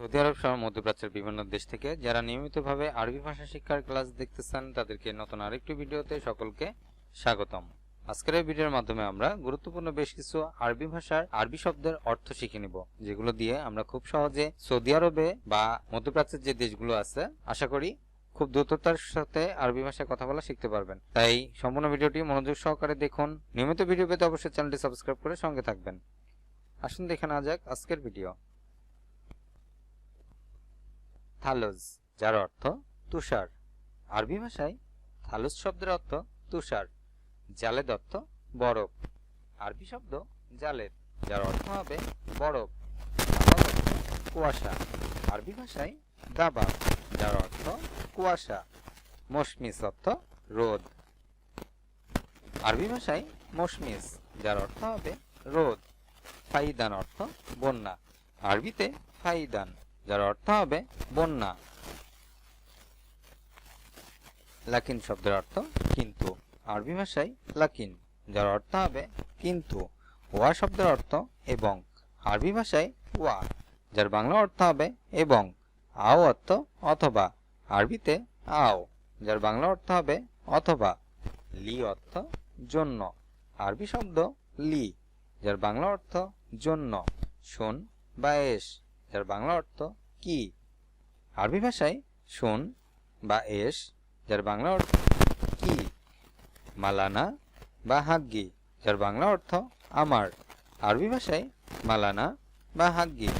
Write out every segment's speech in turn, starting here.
Saudi আরব সহ মধ্যপ্রাচ্যের বিভিন্ন দেশ থেকে যারা নিয়মিতভাবে আরবি ভাষা শিক্ষার ক্লাস দেখতেছেন তাদেরকে নতুন আরেকটি ভিডিওতে সকলকে স্বাগতম। আজকের এই ভিডিওর মাধ্যমে আমরা গুরুত্বপূর্ণ বেশ কিছু আরবি ভাষার আরবি শব্দের অর্থ শিখে নিব, যেগুলো দিয়ে আমরা খুব সহজে সৌদি আরবে বা মধ্যপ্রাচ্যের যে দেশগুলো আছে আশা করি খুব দ্রুততার সাথে আরবি ভাষায় কথা বলা শিখতে পারবেন। তাই সম্পূর্ণ ভিডিওটি মনোযোগ সহকারে দেখুন। নিয়মিত ভিডিও পেতে অবশ্যই চ্যানেলটি সাবস্ক্রাইব করে সঙ্গে থাকবেন। আসুন দেখে নেওয়া যাক আজকের ভিডিও। থালুজ, যার অর্থ তুষার। আরবি ভাষায় থালুজ শব্দের অর্থ তুষার। জালেদ অর্থ বরফ। আরবি শব্দ জালেদ, যার অর্থ হবে বরফ। দাবাব অর্থ কুয়াশা। আরবি ভাষায় দাবাব, যার অর্থ কুয়াশা। মশমিস অর্থ রোদ। আরবি ভাষায় মশমিস, যার অর্থ হবে রোদ। ফাইদান অর্থ বন্যা। আরবিতে ফাইদান, যার অর্থ হবে বন্যা। লাকিন শব্দের অর্থ কিন্তু। আরবি ভাষায় লাকিন, যার অর্থ হবে কিন্তু। ওয়া শব্দের অর্থ এবং। আরবি ভাষায় ওয়া, যার বাংলা অর্থ হবে এবং। আও অর্থ অথবা। আরবিতে আও, যার বাংলা অর্থ হবে অথবা। লি অর্থ জন্য। আরবি শব্দ লি, যার বাংলা অর্থ জন্য। শোন বা এস, যার বাংলা অর্থ কি। আরবি ভাষায় শোন বা এস, যার বাংলা অর্থ কি। মালানা বা হাগ্গি, যার বাংলা অর্থ আমার। আরবি ভাষায় মালানা বা হাগ্গি,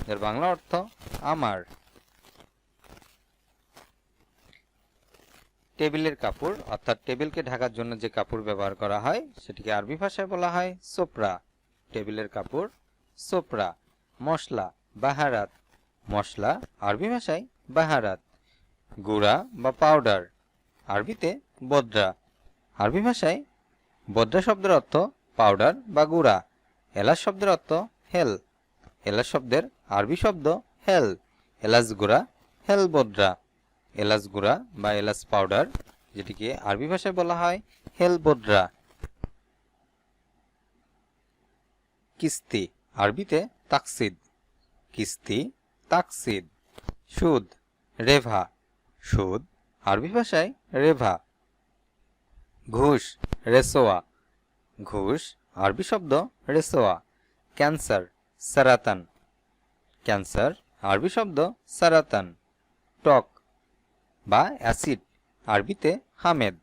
যার বাংলা অর্থ আমার। টেবিলের কাপড় অর্থাৎ টেবিলকে ঢাকার জন্য যে কাপড় ব্যবহার করা হয় সেটিকে আরবি ভাষায় বলা হয় সোপরা। টেবিলের কাপড় সোপরা। মশলা বাহারাত। মশলা আরবি ভাষায় বাহারাত। গুঁড়া বা পাউডার, আরবিতে বদ্রা। আরবি ভাষায় বদ্রা শব্দের অর্থ পাউডার বা গুঁড়া। এলাচ শব্দের অর্থ হেল। এলাচ শব্দের আরবি শব্দ হেল। এলাচ গুঁড়া হেল বদ্রা। এলাচ গুঁড়া বা এলাচ পাউডার, যেটিকে আরবি ভাষায় বলা হয় হেল বদ্রা। কিস্তি, আরবিতে তাকসিদ। কিস্তি তাকসিদ। সুদ রেভা। সুদ আরবি ভাষায় রেভা। ঘুষ রেসোয়া। ঘুষ আরবি শব্দ রেসোয়া। ক্যান্সার সারাতান। ক্যান্সার আরবি শব্দ সারাতান। টক বা অ্যাসিড, আরবিতে হামেদ।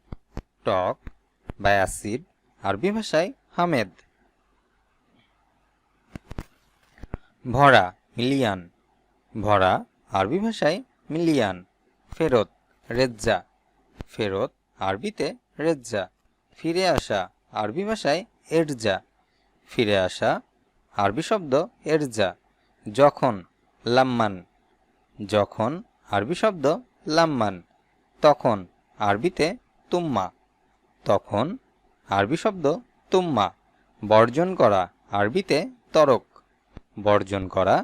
টক বা অ্যাসিড, আরবি ভাষায় হামেদ। ভরা মিলিয়ান। ভরা আরবি ভাষায় মিলিয়ান। ফেরত রেজ্জা। ফেরত আরবিতে রেজ্জা। ফিরে আসা আরবি ভাষায় এরজা। ফিরে আসা আরবি শব্দ এরজা। যখন লাম্মান। যখন আরবি শব্দ লাম্মান। তখন আরবিতে তুম্মা। তখন আরবি শব্দ তুম্মা। বর্জন করা আরবিতে তরক। বর্জন করা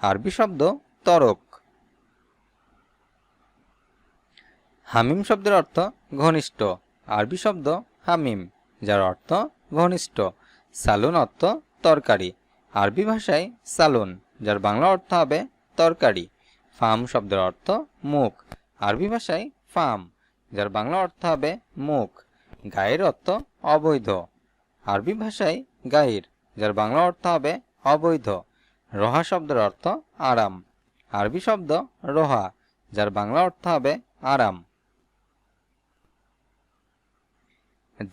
আরবি শব্দ তরক। হামিম শব্দের অর্থ ঘনিষ্ঠ। আরবি শব্দ হামিম, যার অর্থ ঘনিষ্ঠ। সালুন অর্থ তরকারি। আরবি ভাষায় সালুন, যার বাংলা অর্থ হবে তরকারি। ফাম শব্দের অর্থ মুখ। আরবি ভাষায় ফাম, যার বাংলা অর্থ হবে মুখ। গায়ের অর্থ অবৈধ। আরবি ভাষায় গায়ের, যার বাংলা অর্থ হবে অবৈধ। রোহা শব্দের অর্থ আরাম। আরবি শব্দ রোহা, যার বাংলা অর্থ হবে আরাম।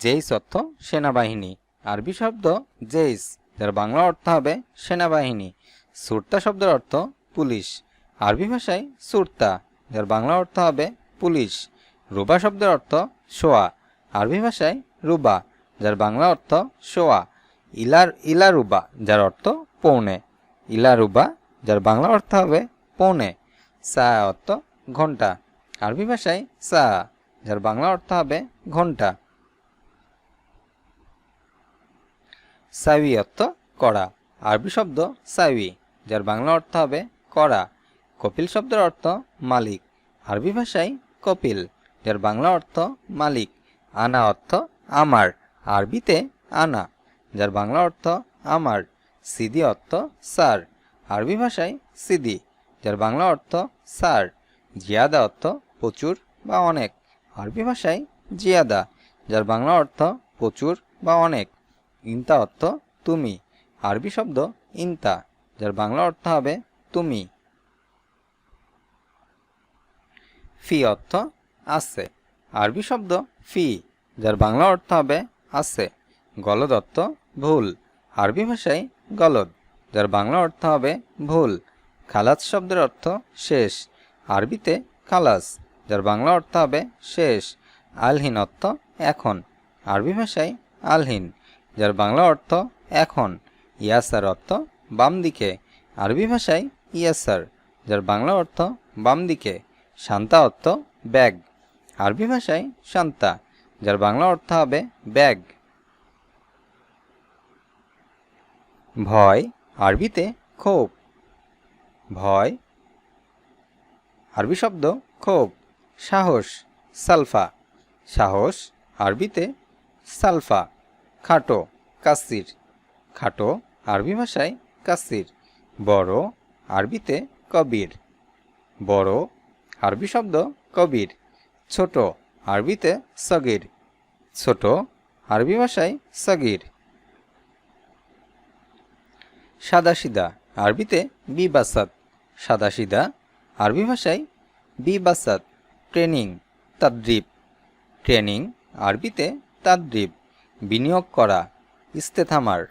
জেইস অর্থ সেনাবাহিনী। আরবি শব্দ জেইস, যার বাংলা অর্থ হবে সেনাবাহিনী। সুরতা শব্দের অর্থ পুলিশ। আরবি ভাষায় সুরতা, যার বাংলা অর্থ হবে পুলিশ। রুবা শব্দের অর্থ শোয়া। আরবি ভাষায় রুবা, যার বাংলা অর্থ শোয়া। ইলা রুবা, যার অর্থ পৌনে। ইলা রুবা, যার বাংলা অর্থ হবে পৌনে। সা অর্থ ঘন্টা। আরবি ভাষায় সা, যার বাংলা অর্থ হবে ঘন্টা। সাউি অর্থ কড়া। আরবি শব্দ সাউি, যার বাংলা অর্থ হবে কড়া। কপিল শব্দের অর্থ মালিক। আরবি ভাষায় কপিল, যার বাংলা অর্থ মালিক। আনা অর্থ আমার। আরবিতে আনা, যার বাংলা অর্থ আমার। সিদি অর্থ স্যার। আরবি ভাষায় সিদি, যার বাংলা অর্থ স্যার। জিয়াদা অর্থ প্রচুর বা অনেক। আরবি ভাষায় জিয়াদা, যার বাংলা অর্থ প্রচুর বা অনেক। ইনতা অর্থ তুমি। আরবি শব্দ ইনতা, যার বাংলা অর্থ হবে তুমি। ফি অর্থ আছে। আরবি শব্দ ফি, যার বাংলা অর্থ হবে আছে। গলদ অর্থ ভুল। আরবি ভাষায় গলদ, যার বাংলা অর্থ হবে ভুল। খালাস শব্দের অর্থ শেষ। আরবিতে খালাস, যার বাংলা অর্থ হবে শেষ। আলহিন অর্থ এখন। আরবি ভাষায় আলহিন, যার বাংলা অর্থ এখন। ইয়াসার অর্থ বাম দিকে। আরবি ভাষায় ইয়াসার, যার বাংলা অর্থ বাম দিকে। শান্তা অর্থ ব্যাগ। আরবি ভাষায় শান্তা, যার বাংলা অর্থ হবে ব্যাগ। ভয় আরবিতে ক্ষোভ। ভয় আরবি শব্দ ক্ষোভ। সাহস সালফা। সাহস আরবিতে সালফা। খাটো কাসির। খাটো আরবি ভাষায় কাসির। বড় আরবিতে কবির। বড় আরবি শব্দ কবির। ছোট আরবিতে সগির। ছোট আরবি ভাষায় সগির। সাদাসিধা আরবিতে বিবাসাত। সাদাসিধা আরবি ভাষায় বিবাসাত। ট্রেনিং তাদরিব। ট্রেনিং আরবিতে তাদরিব। বিনিয়োগ করা ইস্তেথামার।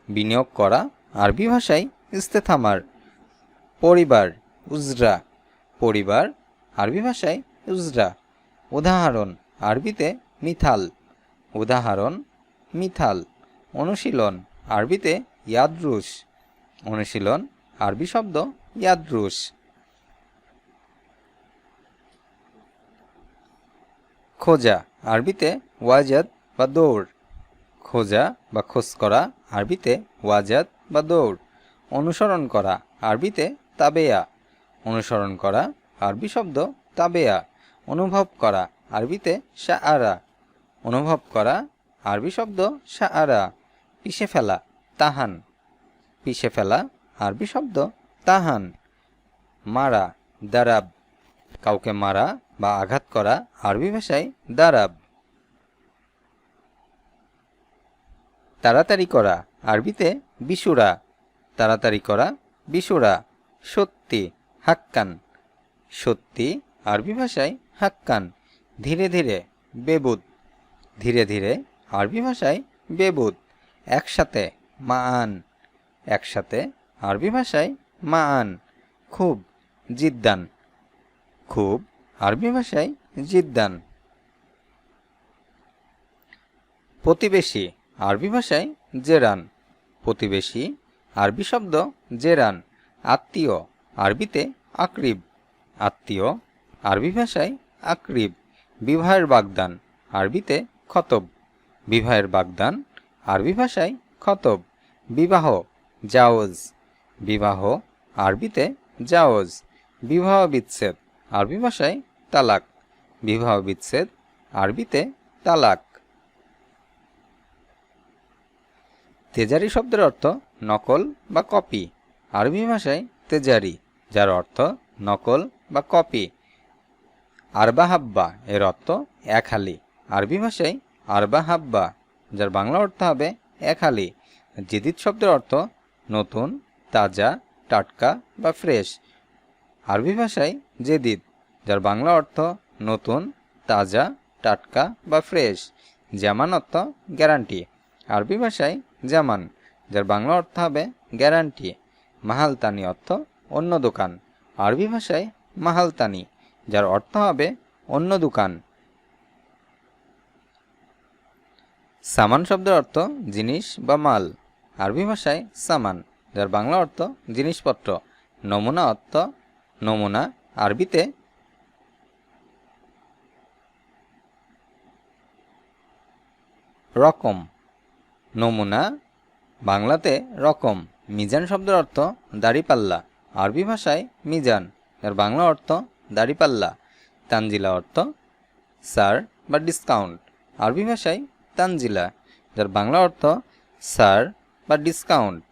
বিনিয়োগ করা আরবি ভাষায় ইস্তেথামার। পরিবার উজরা। পরিবার আরবি ভাষায় উজরা। উদাহরণ আরবিতে মিথাল। উদাহরণ মিথাল। অনুশীলন আরবিতে ইয়াদরুস। অনুশীলন আরবি শব্দ ইয়াদরুস। খোঁজা আরবিতে ওয়াজাদ বা দৌড়। খোঁজা বা খোঁজ করা আরবিতে ওয়াজাদ বা দৌড়। অনুসরণ করা আরবিতে তাবেয়া। অনুসরণ করা আরবি শব্দ তাবেয়া। অনুভব করা আরবিতে শাআরা। অনুভব করা আরবি শব্দ শাআরা। পিষে ফেলা তাহান। পিষে ফেলা আরবি শব্দ তাহান। মারা দারাব। কাউকে মারা বা আঘাত করা আরবি ভাষায় দারাব। তাড়াতাড়ি করা আরবিতে বিশুরা। তাড়াতাড়ি করা বিশুরা। সত্যি হাক্কান। সত্যি আরবি ভাষায় হাক্কান। ধীরে ধীরে বেবুদ। ধীরে ধীরে আরবি ভাষায় বেবুদ। একসাথে মান। একসাথে আরবি ভাষায় মান। খুব জিদ্দান। খুব আরবি ভাষায় জিদ্দান। প্রতিবেশী আরবি ভাষায় জেরান। প্রতিবেশী আরবি শব্দ জেরান। আত্মীয় আরবিতে আকরিব। আত্মীয় আরবি ভাষায় আকরিব। বিবাহের বাগদান আরবিতে খতব। বিবাহের বাগদান আরবি ভাষায় খতব। বিবাহ জাওজ। বিবাহ আরবিতে জাওজ। বিবাহ বিচ্ছেদ আরবি ভাষায় তালাক। বিবাহ বিচ্ছেদ আরবিতে তালাক। তেজারি শব্দের অর্থ নকল বা কপি। আরবি ভাষায় তেজারি, যার অর্থ নকল বা কপি। আরবা হাব্বা এর অর্থ এক হালি। আরবি ভাষায় আরবা হাব্বা, যার বাংলা অর্থ হবে এক হালি। জেদিদ শব্দের অর্থ নতুন, তাজা, টাটকা বা ফ্রেশ। আরবি ভাষায় জেদিদ, যার বাংলা অর্থ নতুন, তাজা, টাটকা বা ফ্রেশ। জামান অর্থ গ্যারান্টি। আরবি ভাষায় জামান, যার বাংলা অর্থ হবে গ্যারান্টি। মাহালতানি অর্থ অন্য দোকান। আরবি ভাষায় মাহালতানি, যার অর্থ হবে অন্য দোকান। সামান শব্দের অর্থ জিনিস বা মাল। আরবি ভাষায় সামান, যার বাংলা অর্থ জিনিসপত্র। নমুনা অর্থ নমুনা। আরবিতে রকম। নমুনা বাংলাতে রকম। মিজান শব্দের অর্থ দাড়িপাল্লা। আরবি ভাষায় মিজান, যার বাংলা অর্থ দাড়িপাল্লা। তানজিলা অর্থ স্যার বা ডিসকাউন্ট। আরবি ভাষায় তানজিলা, যার বাংলা অর্থ স্যার বা ডিসকাউন্ট।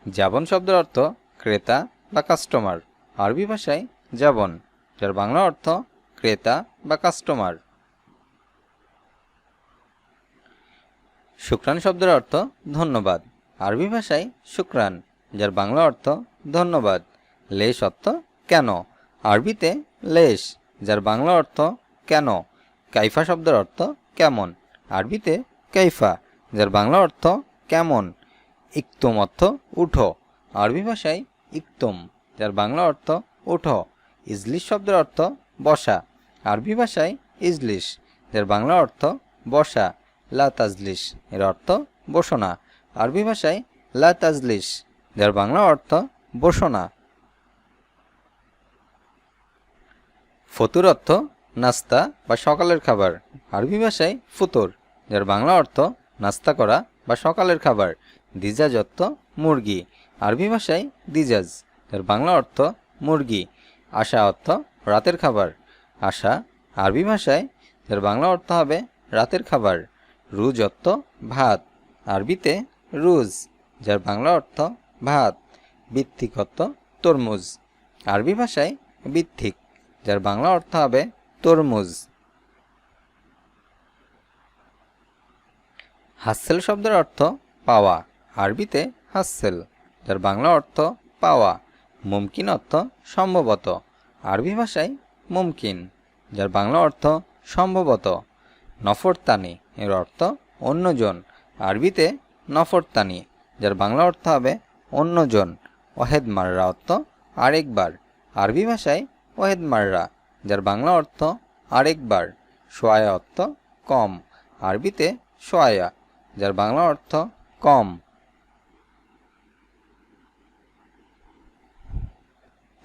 জাবন শব্দের অর্থ ক্রেতা বা কাস্টমার। আরবি ভাষায় জাবন, যার বাংলা অর্থ ক্রেতা বা কাস্টমার। শুকরান শব্দের অর্থ ধন্যবাদ, আরবি ভাষায় শুকরান, যার বাংলা অর্থ ধন্যবাদ। লেশ অর্থ কেন, আরবিতে লেশ, যার বাংলা অর্থ কেন। কাইফা শব্দের অর্থ কেমন, আরবিতে কাইফা, যার বাংলা অর্থ কেমন। ইকতুম অর্থ উঠো, আরবি ভাষায় ইকতুম, যার বাংলা অর্থ উঠো। ইজলিস শব্দের অর্থ বসা, আরবি ভাষায় ইজলিস, যার বাংলা অর্থ বসা। লা তাজলিস এর অর্থ বসো না, আরবি ভাষায় লা তাজলিস, যার বাংলা অর্থ বসো না। ফতুর অর্থ নাস্তা বা সকালের খাবার, আরবি ভাষায় ফুতুর, যার বাংলা অর্থ নাস্তা করা বা সকালের খাবার। দিজাজ অর্থ মুরগি, আরবি ভাষায় দিজাজ, যার বাংলা অর্থ মুরগি। আশা অর্থ রাতের খাবার, আশা, আরবি ভাষায়, যার বাংলা অর্থ হবে রাতের খাবার। রুজ অর্থ ভাত, আরবিতে রুজ, যার বাংলা অর্থ ভাত। বৃত্তিক অর্থ তরমুজ, আরবি ভাষায় বৃত্তিক, যার বাংলা অর্থ হবে তরমুজ। হাসেল শব্দের অর্থ পাওয়া, আরবিতে হাসেল, যার বাংলা অর্থ পাওয়া। মুমকিন অর্থ সম্ভবত, আরবি ভাষায় মুমকিন, যার বাংলা অর্থ সম্ভবত। নফরতানি এর অর্থ অন্যজন, আরবিতে নফরতানি, যার বাংলা অর্থ হবে অন্যজন। ওয়াহেদ মাররা অর্থ আরেকবার, আরবি ভাষায় ওয়াহেদ মাররা, যার বাংলা অর্থ আরেকবার। সোয়া অর্থ কম, আরবিতে সোয়া, যার বাংলা অর্থ কম।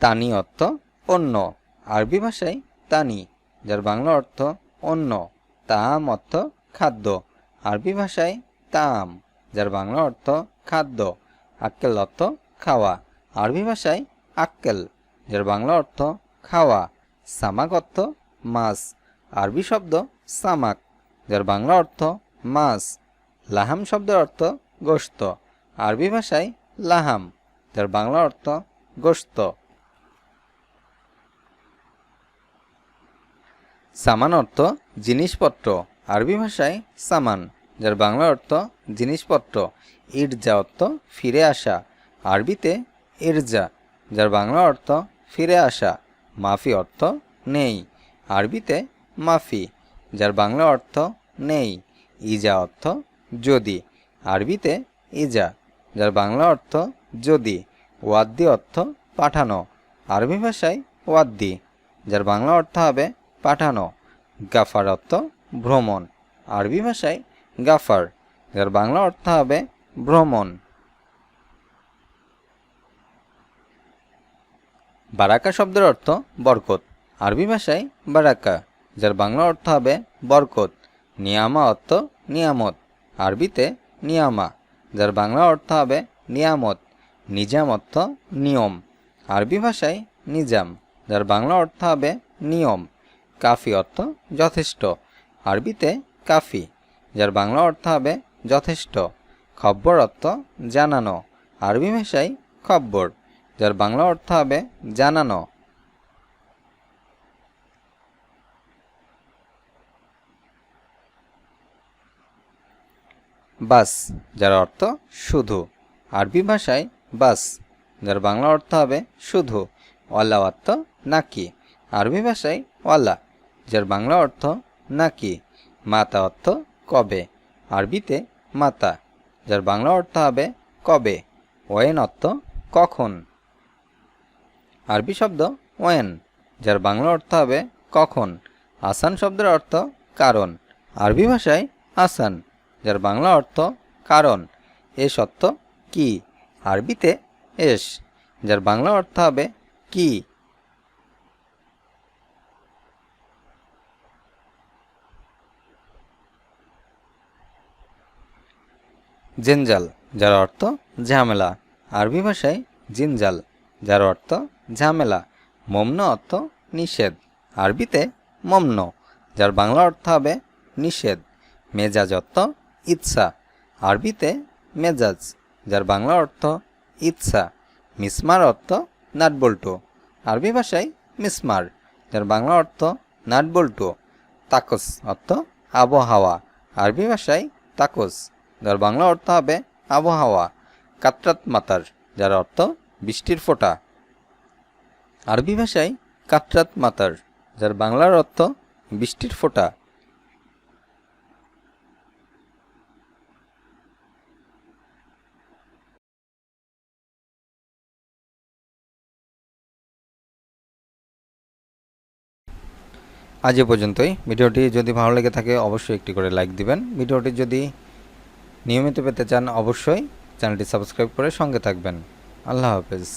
তানি অর্থ অন্য, আরবি ভাষায় তানি, যার বাংলা অর্থ অন্য। তাম অর্থ খাদ্য, আরবি ভাষায় তাম, যার বাংলা অর্থ খাদ্য। আক্কেল অর্থ খাওয়া, আরবি ভাষায় আক্কেল, যার বাংলা অর্থ খাওয়া। সামাক অর্থ মাছ, আরবি শব্দ সামাক, যার বাংলা অর্থ মাছ। লাহাম শব্দের অর্থ গোশত, আরবি ভাষায় লাহাম, যার বাংলা অর্থ গোশত। সামান অর্থ জিনিসপত্র, আরবি ভাষায় সামান, যার বাংলা অর্থ জিনিসপত্র। ইরজা অর্থ ফিরে আসা, আরবিতে ইরজা, যার বাংলা অর্থ ফিরে আসা। মাফি অর্থ নেই, আরবিতে মাফি, যার বাংলা অর্থ নেই। ইজা অর্থ যদি, আরবিতে ইজা, যার বাংলা অর্থ যদি। ওয়াদ্দি অর্থ পাঠানো, আরবি ভাষায় ওয়াদ্দি, যার বাংলা অর্থ হবে পাঠানো। গাফার অর্থ ভ্রমণ, আরবি ভাষায় গাফার, যার বাংলা অর্থ হবে ভ্রমণ। বারাকা শব্দের অর্থ বরকত, আরবি ভাষায় বারাকা, যার বাংলা অর্থ হবে বরকত। নিয়ামা অর্থ নিয়ামত, আরবিতে নিয়ামা, যার বাংলা অর্থ হবে নিয়ামত। নিজাম অর্থ নিয়ম, আরবি ভাষায় নিজাম, যার বাংলা অর্থ হবে নিয়ম। কাফি অর্থ যথেষ্ট, আরবিতে কাফি, যার বাংলা অর্থ হবে যথেষ্ট। খব্বর অর্থ জানানো, আরবি ভাষায় খব্বর, যার বাংলা অর্থ হবে জানানো। বাস, যার অর্থ শুধু, আরবি ভাষায় বাস, যার বাংলা অর্থ হবে শুধু। ওয়ালা অর্থ নাকি, আরবি ভাষায় ওয়ালা, যার বাংলা অর্থ নাকি। মাতা অর্থ কবে, আরবিতে মাতা, যার বাংলা অর্থ হবে কবে। ওয়েন অর্থ কখন, আরবি শব্দ ওয়েন, যার বাংলা অর্থ হবে কখন। আসান শব্দের অর্থ কারণ, আরবি ভাষায় আসান, যার বাংলা অর্থ কারণ। এস অর্থ কি, আরবিতে এস, যার বাংলা অর্থ হবে কি। জেনজাল, যার অর্থ ঝামেলা, আরবি ভাষায় জিনজাল, যার অর্থ ঝামেলা। মমন অর্থ নিষেধ, আরবিতে মমন, যার বাংলা অর্থ হবে নিষেধ। মেজাজ অর্থ ইচ্ছা, আরবিতে মেজাজ, যার বাংলা অর্থ ইচ্ছা। মিসমার অর্থ নাটবল্টু, আরবি ভাষায় মিসমার, যার বাংলা অর্থ নাট বল্টু। তাকস অর্থ আবহাওয়া, আরবি ভাষায় তাকস, যার বাংলা অর্থ হবে আবহাওয়া। কাতরাত মাতার, যার অর্থ বৃষ্টির ফোঁটা, আরবি ভাষায় কাতরাত মাতার, যার বাংলার অর্থ বৃষ্টির ফোঁটা। আজ এ পর্যন্তই। ভিডিওটি যদি ভালো লেগে থাকে অবশ্যই একটি করে লাইক দিবেন। ভিডিওটি যদি নিয়মিত পেতে চান অবশ্যই চ্যানেলটি সাবস্ক্রাইব করে সঙ্গে থাকবেন। আল্লাহ হাফেজ।